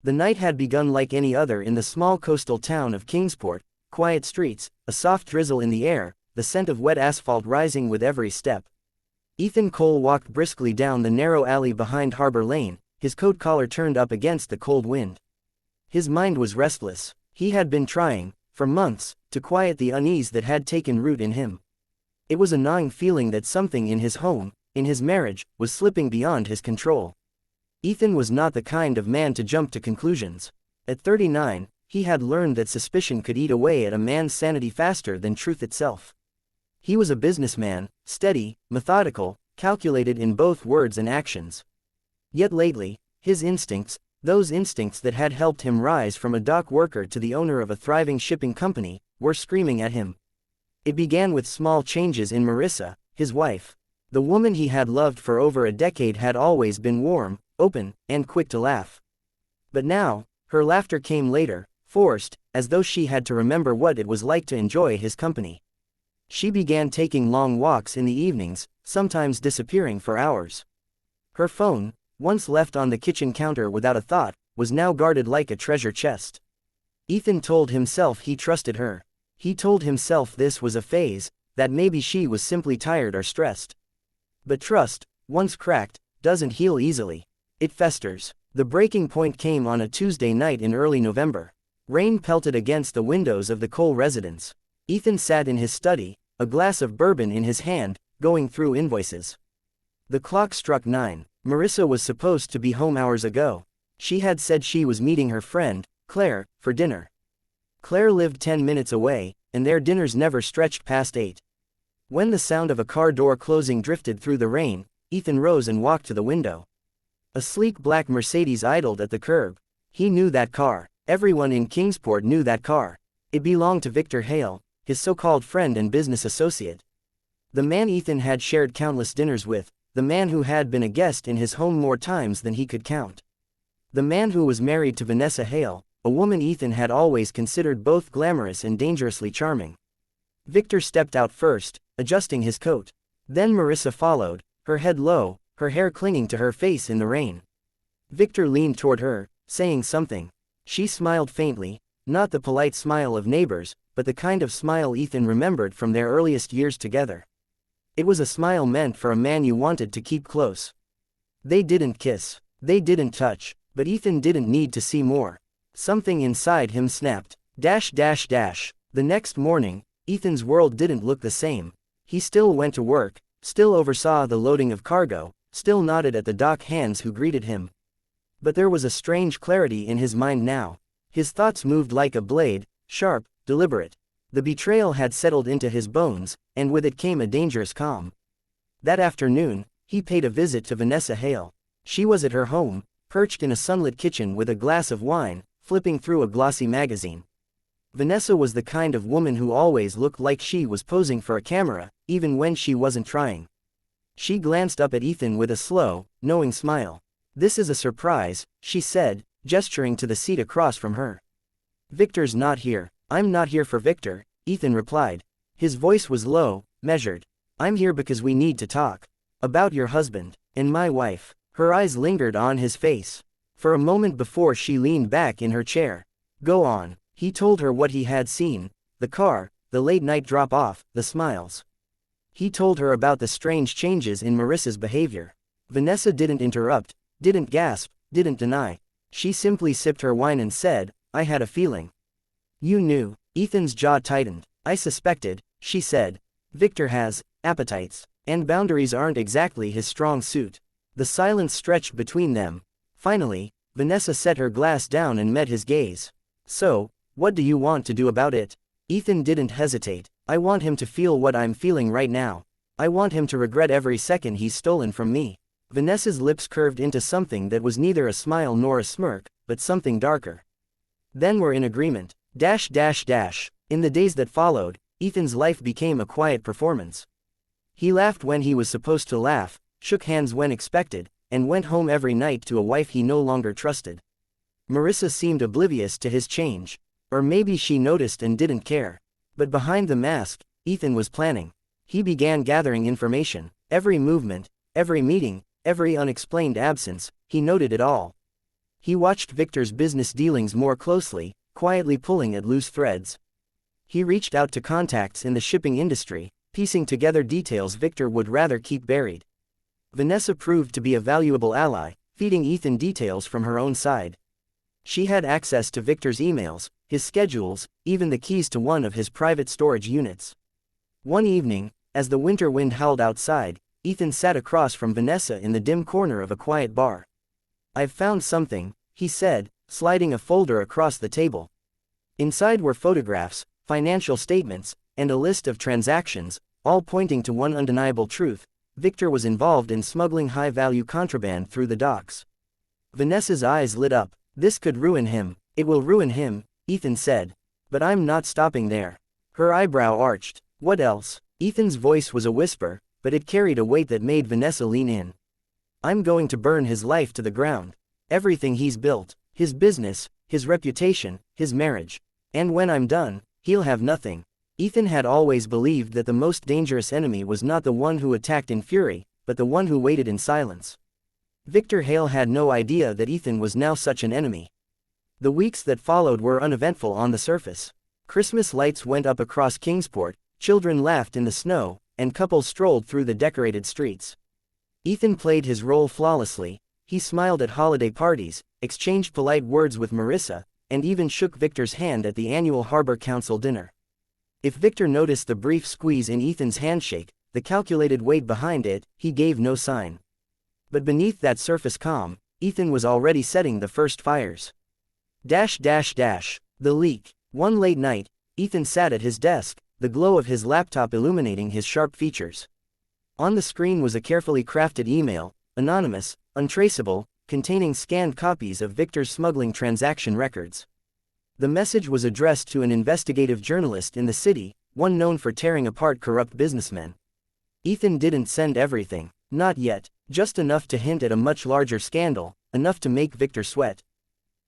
The night had begun like any other in the small coastal town of Kingsport, quiet streets, a soft drizzle in the air, the scent of wet asphalt rising with every step. Ethan Cole walked briskly down the narrow alley behind Harbor Lane, his coat collar turned up against the cold wind. His mind was restless. He had been trying, for months, to quiet the unease that had taken root in him. It was a gnawing feeling that something in his home, in his marriage, was slipping beyond his control. Ethan was not the kind of man to jump to conclusions. At 39, he had learned that suspicion could eat away at a man's sanity faster than truth itself. He was a businessman, steady, methodical, calculated in both words and actions. Yet lately, his instincts, those instincts that had helped him rise from a dock worker to the owner of a thriving shipping company, were screaming at him. It began with small changes in Marissa, his wife. The woman he had loved for over a decade had always been warm, open, and quick to laugh. But now, her laughter came later, forced, as though she had to remember what it was like to enjoy his company. She began taking long walks in the evenings, sometimes disappearing for hours. Her phone, once left on the kitchen counter without a thought, was now guarded like a treasure chest. Ethan told himself he trusted her. He told himself this was a phase, that maybe she was simply tired or stressed. But trust, once cracked, doesn't heal easily. It festers. The breaking point came on a Tuesday night in early November. Rain pelted against the windows of the Cole residence. Ethan sat in his study, a glass of bourbon in his hand, going through invoices. The clock struck 9. Marissa was supposed to be home hours ago. She had said she was meeting her friend, Claire, for dinner. Claire lived 10 minutes away, and their dinners never stretched past 8. When the sound of a car door closing drifted through the rain, Ethan rose and walked to the window. A sleek black Mercedes idled at the curb. He knew that car. Everyone in Kingsport knew that car. It belonged to Victor Hale, his so-called friend and business associate. The man Ethan had shared countless dinners with, the man who had been a guest in his home more times than he could count. The man who was married to Vanessa Hale, a woman Ethan had always considered both glamorous and dangerously charming. Victor stepped out first, adjusting his coat. Then Marissa followed, her head low, her hair clinging to her face in the rain. Victor leaned toward her, saying something. She smiled faintly, not the polite smile of neighbors, but the kind of smile Ethan remembered from their earliest years together. It was a smile meant for a man you wanted to keep close. They didn't kiss. They didn't touch, but Ethan didn't need to see more. Something inside him snapped. The next morning, Ethan's world didn't look the same. He still went to work, still oversaw the loading of cargo, still nodded at the dock hands who greeted him. But there was a strange clarity in his mind now. His thoughts moved like a blade, sharp, deliberate. The betrayal had settled into his bones, and with it came a dangerous calm. That afternoon, he paid a visit to Vanessa Hale. She was at her home, perched in a sunlit kitchen with a glass of wine, flipping through a glossy magazine. Vanessa was the kind of woman who always looked like she was posing for a camera, even when she wasn't trying. She glanced up at Ethan with a slow, knowing smile. "This is a surprise," she said, gesturing to the seat across from her. "Victor's not here." "I'm not here for Victor," Ethan replied. His voice was low, measured. "I'm here because we need to talk. About your husband, and my wife." Her eyes lingered on his face. For a moment before she leaned back in her chair. "Go on." He told her what he had seen, the car, the late-night drop-off, the smiles. He told her about the strange changes in Marissa's behavior. Vanessa didn't interrupt, didn't gasp, didn't deny. She simply sipped her wine and said, "I had a feeling." "You knew." Ethan's jaw tightened. "I suspected," she said. "Victor has appetites, and boundaries aren't exactly his strong suit." The silence stretched between them. Finally, Vanessa set her glass down and met his gaze. "So, what do you want to do about it?" Ethan didn't hesitate. "I want him to feel what I'm feeling right now. I want him to regret every second he's stolen from me." Vanessa's lips curved into something that was neither a smile nor a smirk, but something darker. "Then we're in agreement." In the days that followed, Ethan's life became a quiet performance. He laughed when he was supposed to laugh, shook hands when expected, and went home every night to a wife he no longer trusted. Marissa seemed oblivious to his change. Or maybe she noticed and didn't care. But behind the mask, Ethan was planning. He began gathering information. Every movement, every meeting, every unexplained absence, he noted it all. He watched Victor's business dealings more closely, quietly pulling at loose threads. He reached out to contacts in the shipping industry, piecing together details Victor would rather keep buried. Vanessa proved to be a valuable ally, feeding Ethan details from her own side. She had access to Victor's emails, his schedules, even the keys to one of his private storage units. One evening, as the winter wind howled outside, Ethan sat across from Vanessa in the dim corner of a quiet bar. "I've found something," he said, sliding a folder across the table. Inside were photographs, financial statements, and a list of transactions, all pointing to one undeniable truth: Victor was involved in smuggling high-value contraband through the docks. Vanessa's eyes lit up. "This could ruin him." "It will ruin him," Ethan said. "But I'm not stopping there." Her eyebrow arched. "What else?" Ethan's voice was a whisper, but it carried a weight that made Vanessa lean in. "I'm going to burn his life to the ground. Everything he's built, his business, his reputation, his marriage. And when I'm done, he'll have nothing." Ethan had always believed that the most dangerous enemy was not the one who attacked in fury, but the one who waited in silence. Victor Hale had no idea that Ethan was now such an enemy. The weeks that followed were uneventful on the surface. Christmas lights went up across Kingsport, children laughed in the snow, and couples strolled through the decorated streets. Ethan played his role flawlessly. He smiled at holiday parties, exchanged polite words with Marissa, and even shook Victor's hand at the annual Harbor Council dinner. If Victor noticed the brief squeeze in Ethan's handshake, the calculated weight behind it, he gave no sign. But beneath that surface calm, Ethan was already setting the first fires. The leak. One late night, Ethan sat at his desk, the glow of his laptop illuminating his sharp features. On the screen was a carefully crafted email, anonymous, untraceable, containing scanned copies of Victor's smuggling transaction records. The message was addressed to an investigative journalist in the city, one known for tearing apart corrupt businessmen. Ethan didn't send everything. Not yet. Just enough to hint at a much larger scandal, enough to make Victor sweat.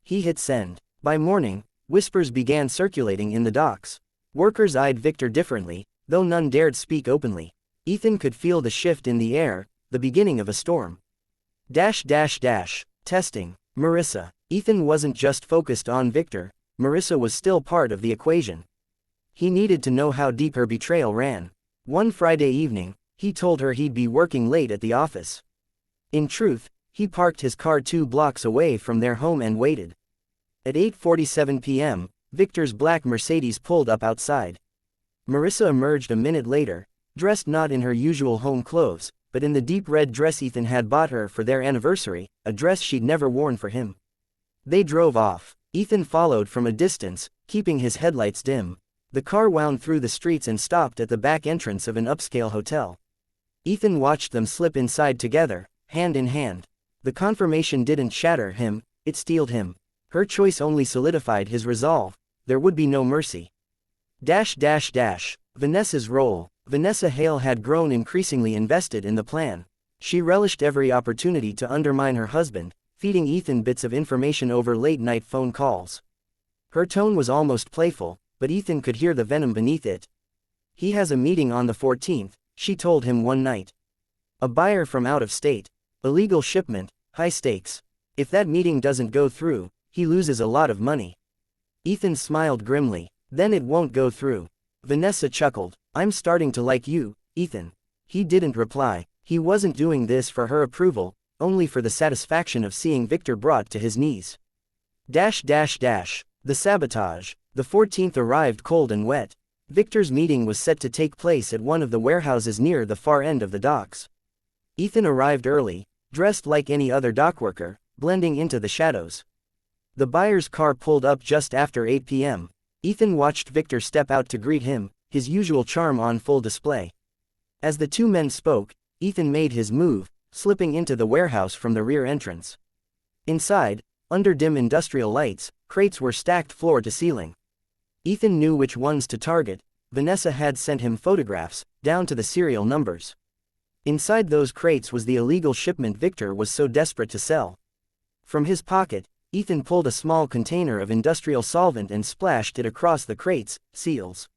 He hit send. By morning, whispers began circulating in the docks. Workers eyed Victor differently, though none dared speak openly. Ethan could feel the shift in the air, the beginning of a storm. Testing. Marissa. Ethan wasn't just focused on Victor. Marissa was still part of the equation. He needed to know how deep her betrayal ran. One Friday evening, he told her he'd be working late at the office. In truth, he parked his car 2 blocks away from their home and waited. At 8:47 p.m., Victor's black Mercedes pulled up outside. Marissa emerged a minute later, dressed not in her usual home clothes, but in the deep red dress Ethan had bought her for their anniversary, a dress she'd never worn for him. They drove off. Ethan followed from a distance, keeping his headlights dim. The car wound through the streets and stopped at the back entrance of an upscale hotel. Ethan watched them slip inside together, hand in hand. The confirmation didn't shatter him, it steeled him. Her choice only solidified his resolve. There would be no mercy. Vanessa's role. Vanessa Hale had grown increasingly invested in the plan. She relished every opportunity to undermine her husband, feeding Ethan bits of information over late-night phone calls. Her tone was almost playful, but Ethan could hear the venom beneath it. "He has a meeting on the 14th, she told him one night. "A buyer from out of state. Illegal shipment, high stakes. If that meeting doesn't go through, he loses a lot of money." Ethan smiled grimly. "Then it won't go through." Vanessa chuckled. "I'm starting to like you, Ethan." He didn't reply. He wasn't doing this for her approval, only for the satisfaction of seeing Victor brought to his knees. The sabotage. The 14th arrived cold and wet. Victor's meeting was set to take place at one of the warehouses near the far end of the docks. Ethan arrived early, dressed like any other dockworker, blending into the shadows. The buyer's car pulled up just after 8 p.m. Ethan watched Victor step out to greet him, his usual charm on full display. As the two men spoke, Ethan made his move, slipping into the warehouse from the rear entrance. Inside, under dim industrial lights, crates were stacked floor to ceiling. Ethan knew which ones to target. Vanessa had sent him photographs, down to the serial numbers. Inside those crates was the illegal shipment Victor was so desperate to sell. From his pocket, Ethan pulled a small container of industrial solvent and splashed it across the crates, seals.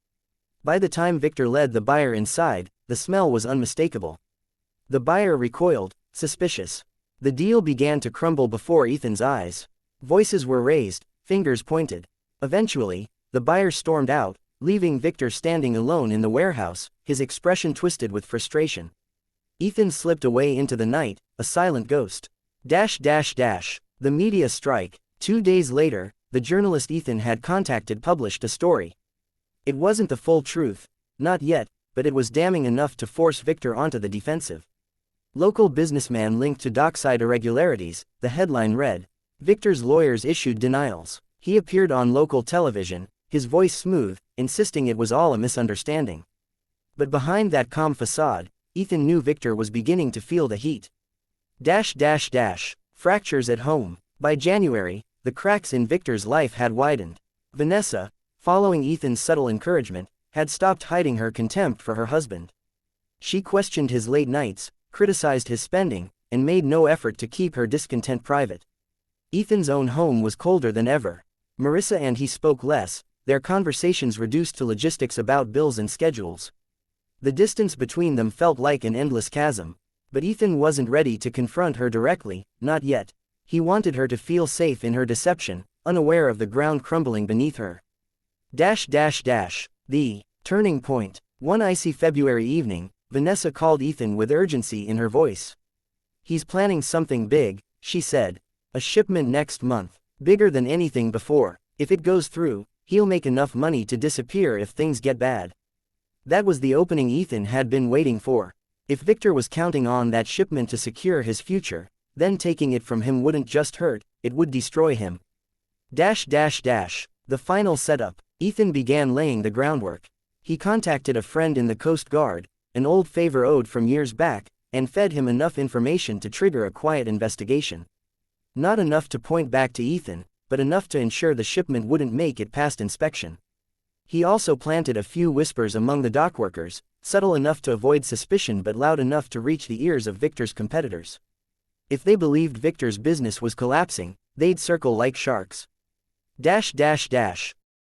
By the time Victor led the buyer inside, the smell was unmistakable. The buyer recoiled, suspicious. The deal began to crumble before Ethan's eyes. Voices were raised, fingers pointed. Eventually, the buyer stormed out, leaving Victor standing alone in the warehouse, his expression twisted with frustration. Ethan slipped away into the night, a silent ghost. The media strike. 2 days later, the journalist Ethan had contacted published a story. It wasn't the full truth, not yet, but it was damning enough to force Victor onto the defensive. Local businessman linked to dockside irregularities, the headline read. Victor's lawyers issued denials. He appeared on local television, his voice smooth, insisting it was all a misunderstanding. But behind that calm facade, Ethan knew Victor was beginning to feel the heat. Fractures at home. By January, the cracks in Victor's life had widened. Vanessa, following Ethan's subtle encouragement, had stopped hiding her contempt for her husband. She questioned his late nights, criticized his spending, and made no effort to keep her discontent private. Ethan's own home was colder than ever. Marissa and he spoke less, their conversations reduced to logistics about bills and schedules. The distance between them felt like an endless chasm, but Ethan wasn't ready to confront her directly, not yet. He wanted her to feel safe in her deception, unaware of the ground crumbling beneath her. The turning point. One icy February evening, Vanessa called Ethan with urgency in her voice. He's planning something big, she said. A shipment next month, bigger than anything before. If it goes through, he'll make enough money to disappear if things get bad. That was the opening Ethan had been waiting for. If Victor was counting on that shipment to secure his future, then taking it from him wouldn't just hurt, it would destroy him. The final setup. Ethan began laying the groundwork. He contacted a friend in the Coast Guard, an old favor owed from years back, and fed him enough information to trigger a quiet investigation. Not enough to point back to Ethan, but enough to ensure the shipment wouldn't make it past inspection. He also planted a few whispers among the dockworkers, subtle enough to avoid suspicion but loud enough to reach the ears of Victor's competitors. If they believed Victor's business was collapsing, they'd circle like sharks.